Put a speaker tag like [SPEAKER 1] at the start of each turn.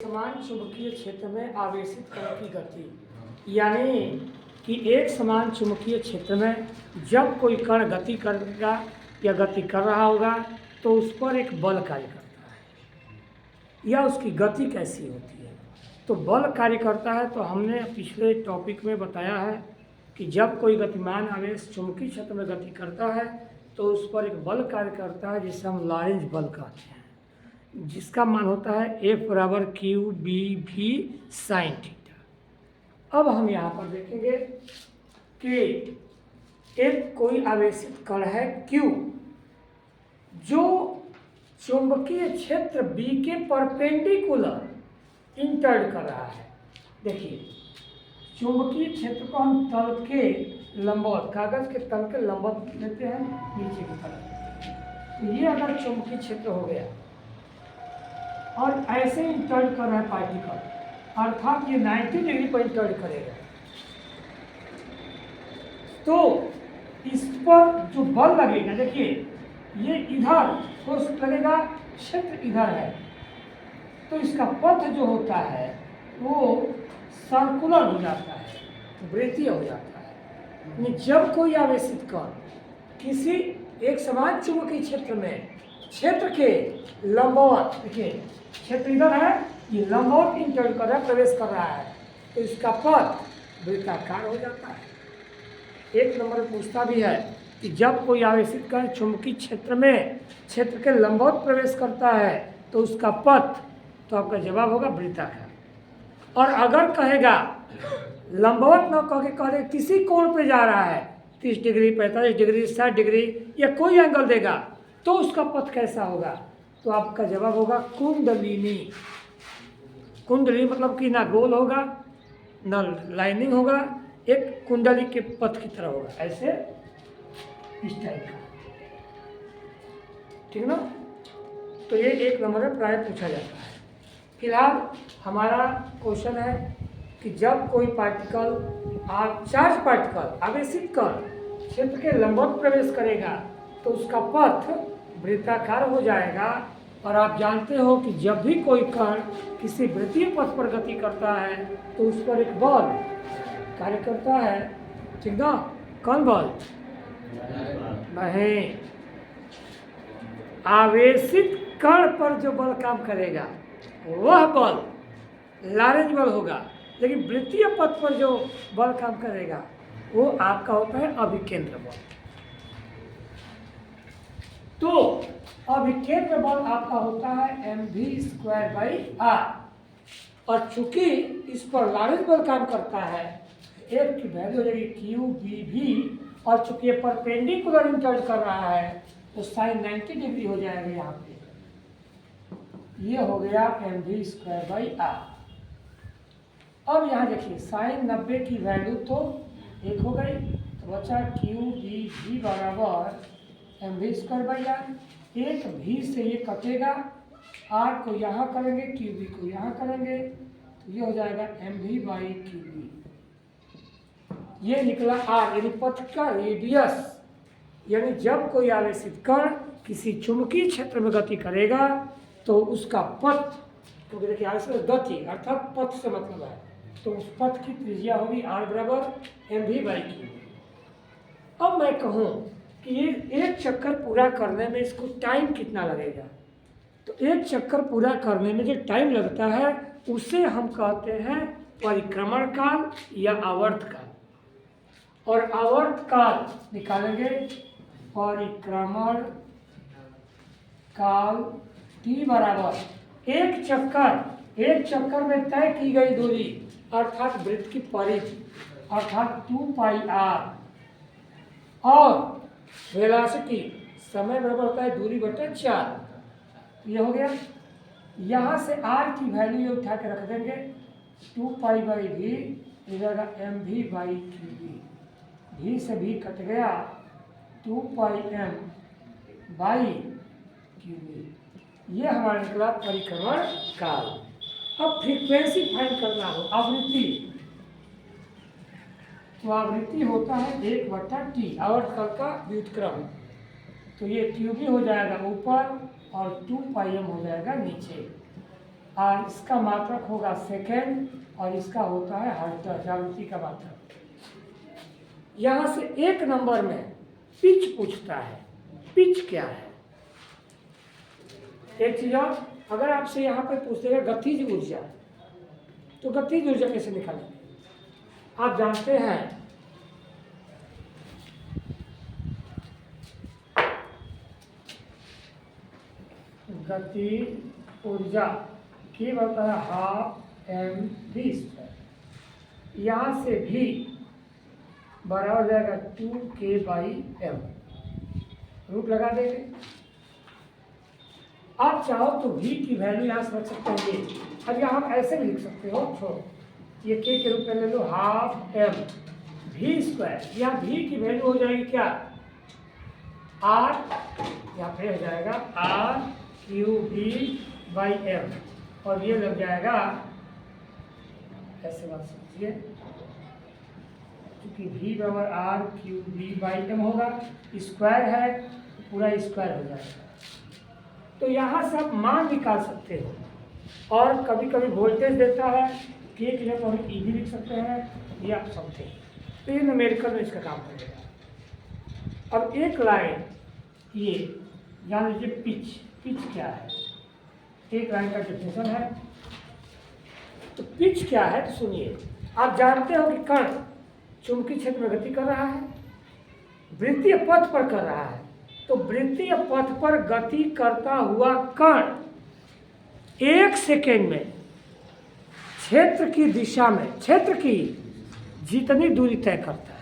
[SPEAKER 1] समान चुंबकीय क्षेत्र में आवेशित कण की गति, यानी कि एक समान चुंबकीय क्षेत्र में जब कोई कण गति करेगा या गति कर रहा होगा तो उस पर एक बल कार्य करता है या उसकी गति कैसी होती है। तो बल कार्य करता है तो हमने पिछले टॉपिक में बताया है कि जब कोई गतिमान आवेश चुंबकीय क्षेत्र में गति करता है तो उस पर एक बल कार्य करता है जिसे हम लॉरेंज बल कहते हैं, जिसका मान होता है F बराबर क्यू बी भी साइन थीटा। अब हम यहाँ पर देखेंगे कि एक कोई आवेशित कण है Q जो चुंबकीय क्षेत्र B के परपेंडिकुलर इंटर्न कर रहा है। देखिए, चुंबकीय क्षेत्र को हम तल के लंबवत, कागज के तल के लंबवत लेते हैं नीचे की तरफ। तो ये अगर चुंबकीय क्षेत्र हो गया और ऐसे इंटर्न कर रहा है पार्टिकल, अर्थात ये 90 डिग्री पर इंटर्न करेगा, तो इस पर जो बल लगेगा, देखिए ये इधर फोर्स लगेगा, क्षेत्र इधर है, तो इसका पथ जो होता है वो सर्कुलर हो जाता है, वृत्तीय हो जाता है। जब कोई आवेशित कण किसी एक समान चुंबकीय क्षेत्र में क्षेत्र के लंबवत, देखिए क्षेत्र इधर है, ये लंबवत इंटर्न कर रहा है, प्रवेश कर रहा है, तो इसका पथ वृत्ताकार हो जाता है। एक नंबर पूछता भी है कि जब कोई आवेशित कण चुंबकीय क्षेत्र में क्षेत्र के लंबवत प्रवेश करता है तो उसका पथ, तो आपका जवाब होगा वृत्ताकार। और अगर कहेगा लंबवत न कह के कहे किसी कोण पे जा रहा है, 30 डिग्री 45 डिग्री 60 डिग्री या कोई एंगल देगा, तो उसका पथ कैसा होगा, तो आपका जवाब होगा कुंडलिनी। कुंडली मतलब कि ना गोल होगा ना लाइनिंग होगा, एक कुंडली के पथ की तरह होगा, ऐसे इस टाइप का, ठीक ना। तो ये एक नंबर में प्राय पूछा जाता है। फिलहाल हमारा क्वेश्चन है कि जब कोई पार्टिकल चार्ज पार्टिकल आवेशित कण क्षेत्र के लंबवत प्रवेश करेगा तो उसका पथ वृत्ताकार हो जाएगा। और आप जानते हो कि जब भी कोई कण किसी वृत्तीय पथ पर गति करता है तो उस पर एक बल कार्य करता है, ठीक ना। कौन बल? नहीं, आवेशित कण पर जो बल काम करेगा वह बल लॉरेंज बल होगा, लेकिन वृत्तीय पथ पर जो बल काम करेगा वो आपका होता है अभिकेंद्र बल। तो अभिकेंद्र बल आपका होता है mv²/r, और चूंकि इस पर लॉरेंज बल काम करता है, F की वैल्यू हो जाएगी क्यू बी भी, और चूंकि ये परपेंडिकुलर इंटर्न कर रहा है तो साइन 90 डिग्री हो जाएगा यहाँ पे, ये हो गया mv²/r। अब यहाँ देखिए साइन 90 की वैल्यू तो 1 हो गई, तो बचा क्यू बी भी बराबर mv²/r। एक भी से ये कटेगा, आर को यहाँ करेंगे, क्यू बी को यहाँ करेंगे, तो ये हो जाएगा mv/qb। ये निकला आर, यानी पथ का रेडियस। यानी जब कोई आवेशित कण किसी चुंबकीय क्षेत्र में गति करेगा तो उसका पथ, क्योंकि देखिए आवेशित गति अर्थात पथ से मतलब है, तो उस पथ की त्रिज्या होगी r बराबर mv/q। अब मैं कहूँ कि ये एक चक्कर पूरा करने में इसको टाइम कितना लगेगा, तो एक चक्कर पूरा करने में जो टाइम लगता है उसे हम कहते हैं परिक्रमण काल या आवर्त काल। और आवर्त काल निकालेंगे, परिक्रमण काल t बराबर एक चक्कर में तय की गई दूरी अर्थात वृत्त की परिधि अर्थात 2πr, और वेलोसिटी समय बराबर होता है दूरी बटे 4। ये हो गया। यहाँ से r की वैल्यू ये उठा के रख देंगे, 2π/v इधर mv/qb, भी से भी कट गया, 2πm/qb। ये हमारा निकला परिक्रमण काल। अब फ्रीक्वेंसी फाइंड करना हो, आवृत्ति, तो आवृत्ति होता है 1/t, आवर्तकाल का व्युत्क्रम। तो ये क्यूबी हो जाएगा ऊपर और 2πm हो जाएगा नीचे। और इसका मात्रक होगा सेकेंड और इसका होता है हर्ट्ज, आवृत्ति का मात्रक। यहाँ से एक नंबर में पिच पूछता है, पिच क्या है। एक चीज और, अगर आपसे यहाँ पे पूछेगा गतिज ऊर्जा, तो गतिज ऊर्जा कैसे निकालेंगे? आप जानते हैं गतिज ऊर्जा की बता है हाफ mv²। यहाँ से भी बराबर हो जाएगा 2k/m, रूट लगा देंगे। आप चाहो तो v की वैल्यू यहाँ से रख सकते हैं ये। अब यहाँ आप ऐसे भी लिख सकते हो, छोड़ो ये k के रूप में ले लो हाफ mv²। यहाँ v की वैल्यू हो जाएगी क्या, r, यहाँ पे हो जाएगा r³v/m, और ये लग जाएगा, ऐसे बात समझिए, क्योंकि v बराबर r³v/m होगा, स्क्वायर है तो पूरा स्क्वायर हो जाएगा। तो यहाँ से आप मान निकाल सकते हो। और कभी कभी वोल्टेज देता है, के की जगह हम ई भी लिख सकते हैं, ये आप समझे। तो ये न्यूमेरिकल में इसका काम करेगा। अब एक लाइन ये जान लीजिए पिच, पिच क्या है, एक लाइन का डेफिनेशन है। तो पिच क्या है तो सुनिए, आप जानते हो कि कण चुंबकीय क्षेत्र में गति कर रहा है, वृत्तीय पथ पर कर रहा है। तो वृत्तीय पथ पर गति करता हुआ कण 1 सेकेंड में क्षेत्र की दिशा में, क्षेत्र की जितनी दूरी तय करता है,